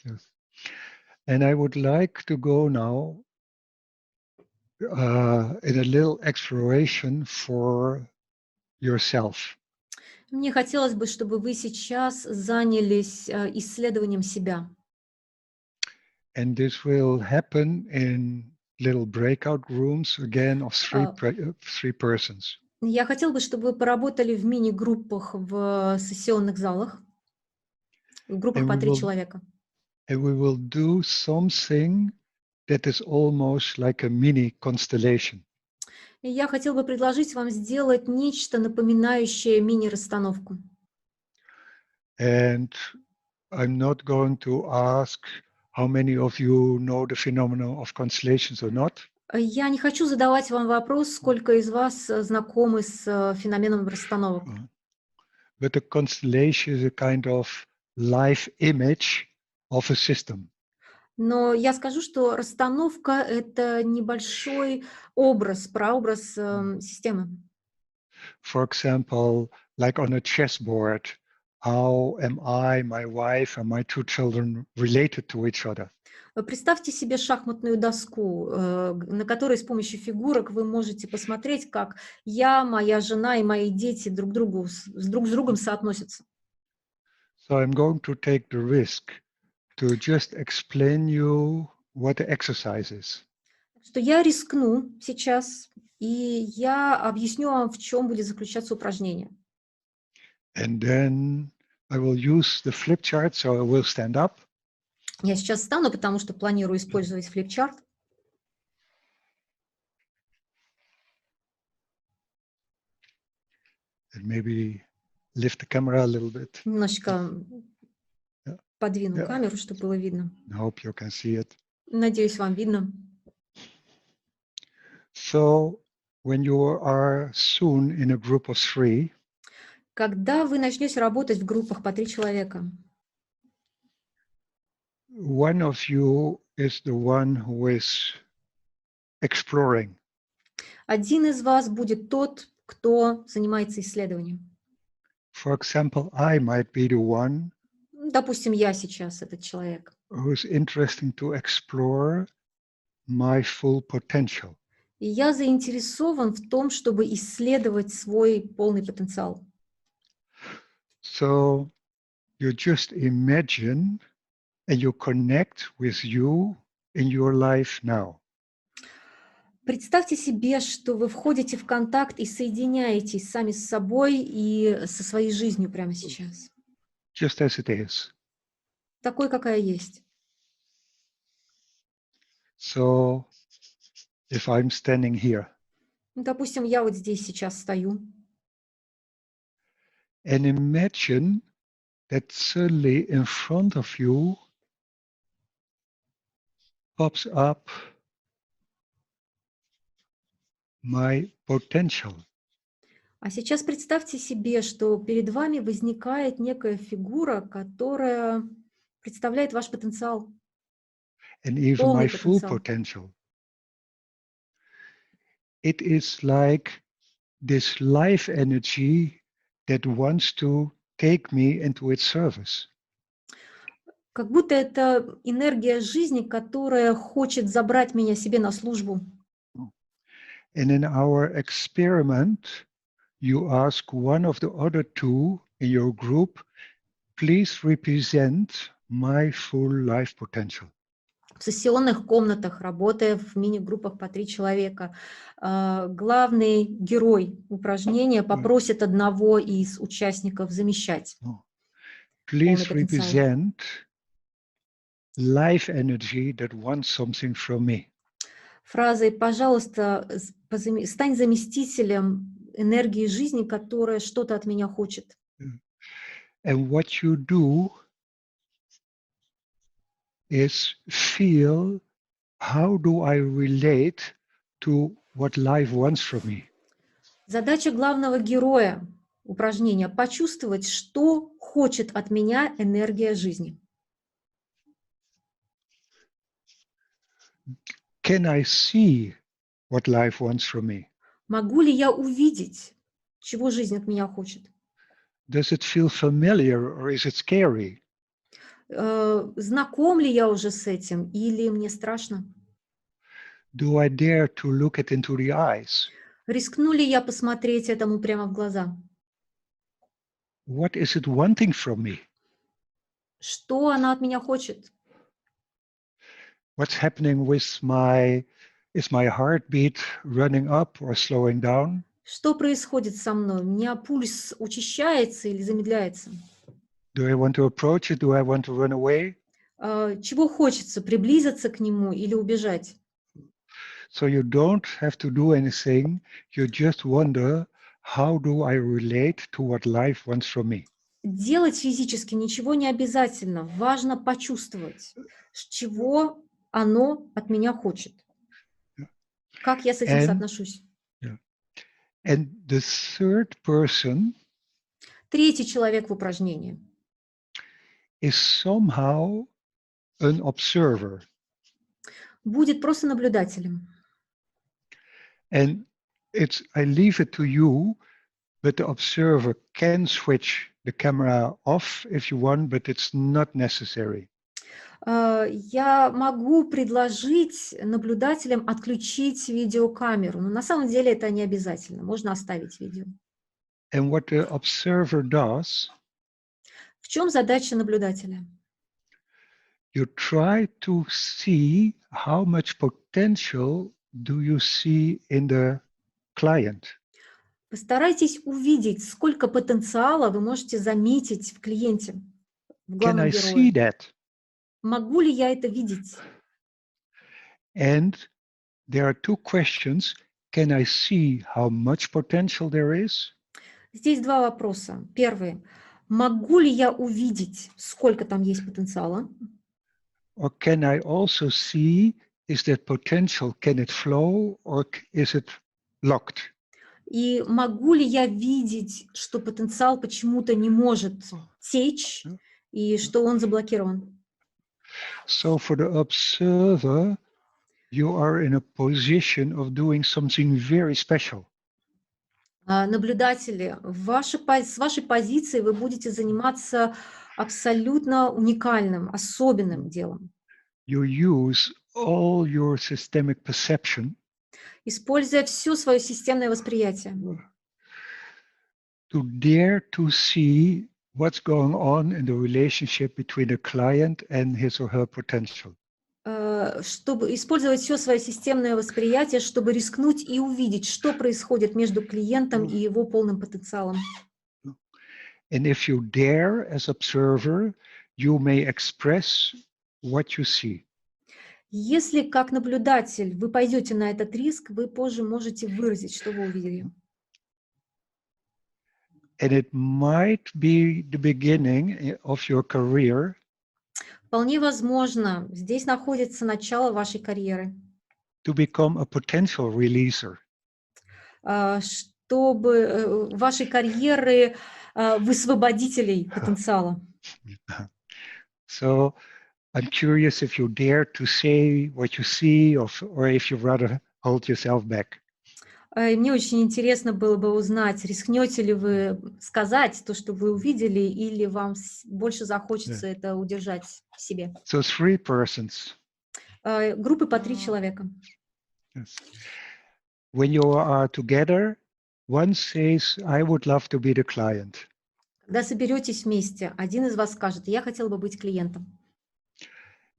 Yes. And I would like to go now in a little exploration for yourself. Мне хотелось бы, чтобы вы сейчас занялись исследованием себя. And this will happen in little breakout rooms, again, of three persons. Я хотела бы, чтобы вы поработали в мини-группах в сессионных залах, в группах по 3 человека. And we will do something that is almost like a mini constellation. И я хотела бы предложить вам сделать нечто напоминающее мини-расстановку. And I'm not going to ask how many of you know the phenomenon of constellations or not. Я не хочу задавать вам вопрос, сколько из вас знакомы с феноменом расстановок. But the constellation is a kind of life image of a system. Но я скажу, что расстановка – это небольшой образ, прообраз системы. For example, like on a chessboard, how am I, my wife, and my 2 children related to each other? Представьте себе шахматную доску, на которой с помощью фигурок вы можете посмотреть, как я, моя жена и мои дети друг с другом соотносятся. So I'm going to take the risk to just explain you what the exercise is. Что я рискну сейчас, и я объясню вам, в чем будет заключаться упражнение. And then I will use the flip chart, so I will stand up. Я сейчас встану, потому что планирую использовать флипчарт. And maybe lift the camera a little bit. Немножечко подвину камеру, чтобы было видно. I hope you can see it. Надеюсь, вам видно. So when you are soon in a group of 3, Когда вы начнете работать в группах по 3 человека, one of you is the one who is exploring. один из вас будет тот, кто занимается исследованием. For example, I might be the one Допустим, я сейчас этот человек, who is interested to explore my full potential. и я заинтересован в том, чтобы исследовать свой полный потенциал. So you just imagine and you connect with you in your life now. Представьте себе, что вы входите в контакт и соединяетесь сами с собой и со своей жизнью прямо сейчас. Just as it is. Такой, какая есть. So if I'm standing here, Допустим, я вот здесь сейчас стою. and imagine that suddenly in front of you pops up my potential. А сейчас представьте себе, что перед вами возникает некая фигура, которая представляет ваш потенциал. And even Полный my full потенциал. potential. It is like this life energy that wants to take me into its service. Как будто это энергия жизни, которая хочет забрать меня себе на службу. And in our experiment, you ask one of the other 2 in your group, please represent my full life potential. В сессионных комнатах, работая в мини-группах по 3 человека, главный герой упражнения попросит одного из участников замещать. Please represent life energy that wants something from me. Фразой «пожалуйста, стань заместителем энергии жизни, которая что-то от меня хочет». And what you do is feel, how do I relate to what life wants from me? Задача главного героя упражнения – почувствовать, что хочет от меня энергия жизни. Can I see what life wants from me? Могу ли я увидеть, чего жизнь от меня хочет? Does it feel familiar or is it scary? Знаком ли я уже с этим или мне страшно? Do I dare to look it into the eyes? Рискну ли я посмотреть этому прямо в глаза? What is it wanting from me? Что она от меня хочет? What's happening with is my heartbeat running up or slowing down? Что происходит со мной? У меня пульс учащается или замедляется? Do I want to approach it? Do I want to run away? Чего хочется? Приблизиться к нему или убежать? So you don't have to do anything. You just wonder, how do I relate to what life wants from me? Делать физически ничего не обязательно. Важно почувствовать, чего оно от меня хочет. Как я с этим And, соотношусь? yeah. And the third person Третий человек в упражнении is somehow an observer. будет просто наблюдателем. And I leave it to you, but the observer can switch the camera off if you want, but it's not necessary. Я могу предложить наблюдателям отключить видеокамеру, но на самом деле это не обязательно. Можно оставить видео. And what the observer does, В чем задача наблюдателя? you try to see how much potential do you see in the client. Постарайтесь увидеть, сколько потенциала вы можете заметить в клиенте, в Can главном I see герое. that? Могу ли я это видеть? And there are two questions. Can I see how much potential there is? Здесь два вопроса. Первый. Могу ли я увидеть, сколько там есть потенциала? Or can I also see, is that potential, can it flow or is it locked? И могу ли я видеть, что потенциал почему-то не может течь и что он заблокирован? So for the observer, you are in a position of doing something very special. Наблюдатели, с вашей позиции вы будете заниматься абсолютно уникальным, особенным делом. You use all your systemic perception Используя все свое системное восприятие, to dare to see what's going on in the relationship between the client and his or her potential. чтобы использовать все свое системное восприятие, чтобы рискнуть и увидеть, что происходит между клиентом и его полным потенциалом. And if you dare as observer, you may express what you see. Если как наблюдатель вы пойдете на этот риск, вы позже можете выразить, что вы увидели. And it might be the beginning of your career. Вполне возможно, здесь находится начало вашей карьеры. To become a potential releaser. Чтобы вашей карьеры высвободителей потенциала. So I'm curious if you dare to say what you see or if you rather hold yourself back. И мне очень интересно было бы узнать, рискнете ли вы сказать то, что вы увидели, или вам больше захочется это удержать в себе. So 3 persons. Группы по 3 человека. Yes. When you are together, one says, I would love to be the client. Когда соберетесь вместе, один из вас скажет, я хотел бы быть клиентом.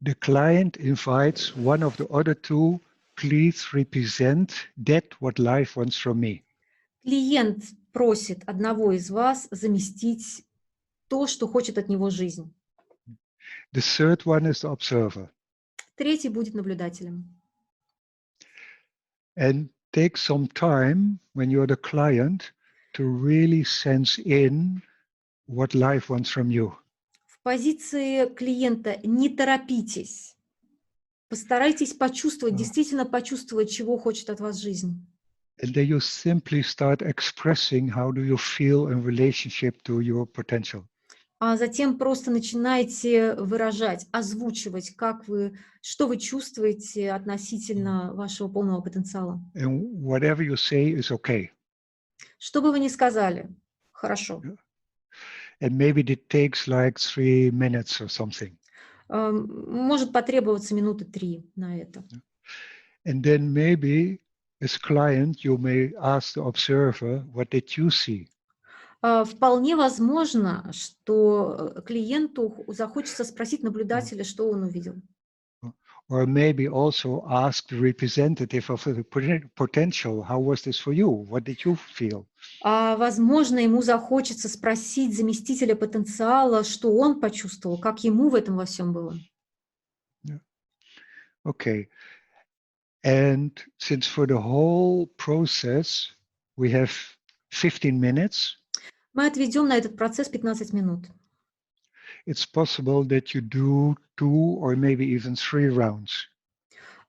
The client invites one of the other two, please represent that what life wants from me. Клиент просит одного из вас заместить то, что хочет от него жизнь. The third one is the observer. Третий будет наблюдателем. And take some time when you're the client to really sense in what life wants from you. В позиции клиента не торопитесь. Постарайтесь почувствовать, действительно почувствовать, чего хочет от вас жизнь. And then you simply start expressing how do you feel in relationship to your potential. А затем просто начинайте выражать, озвучивать, что вы чувствуете относительно вашего полного потенциала. And whatever you say is okay. Что бы вы ни сказали, хорошо. And maybe it takes like 3 minutes or something. Может потребоваться минуты 3 на это. And then maybe, as client, you may ask the observer, what did you see? Вполне возможно, что клиенту захочется спросить наблюдателя, что он увидел. Or maybe also ask the representative of the potential, how was this for you? What did you feel? Возможно, ему захочется спросить заместителя потенциала, что он почувствовал, как ему в этом во всем было. Yeah. Okay. And since for the whole process we have 15 minutes, Мы отведем на этот процесс 15 минут. it's possible that you do 2 or maybe even 3 rounds.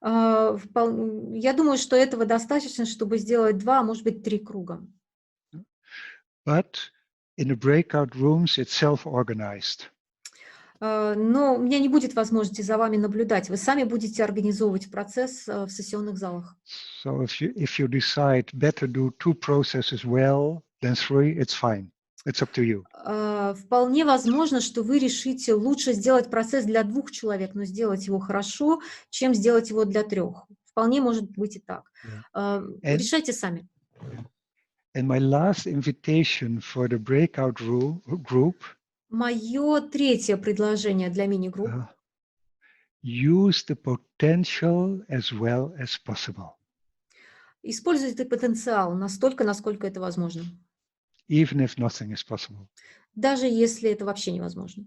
Я думаю, что этого достаточно, чтобы сделать 2, а может быть 3 круга. But in the breakout rooms, it's self-organized. Но у меня не будет возможности за вами наблюдать. Вы сами будете организовывать процесс в сессионных залах. So if you decide better do 2 processes well than 3, it's fine. It's up to you. Вполне возможно, что вы решите лучше сделать процесс для 2 человек, но сделать его хорошо, чем сделать его для 3. Вполне может быть и так. Решайте сами. And my last invitation for the breakout group. Мое третье предложение для мини-групп. Use the potential as well as possible. Используйте потенциал настолько, насколько это возможно. Even if nothing is possible. Даже если это вообще невозможно.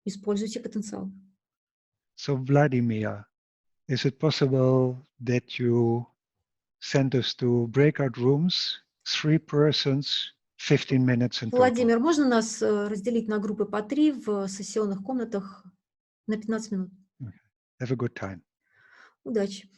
Используйте потенциал. So, Vladimir, is it possible that you send us to breakout rooms, 3 persons, 15 minutes in total? Владимир, можно нас разделить на группы по 3 в сессионных комнатах на 15 минут? Have a good time. Удачи.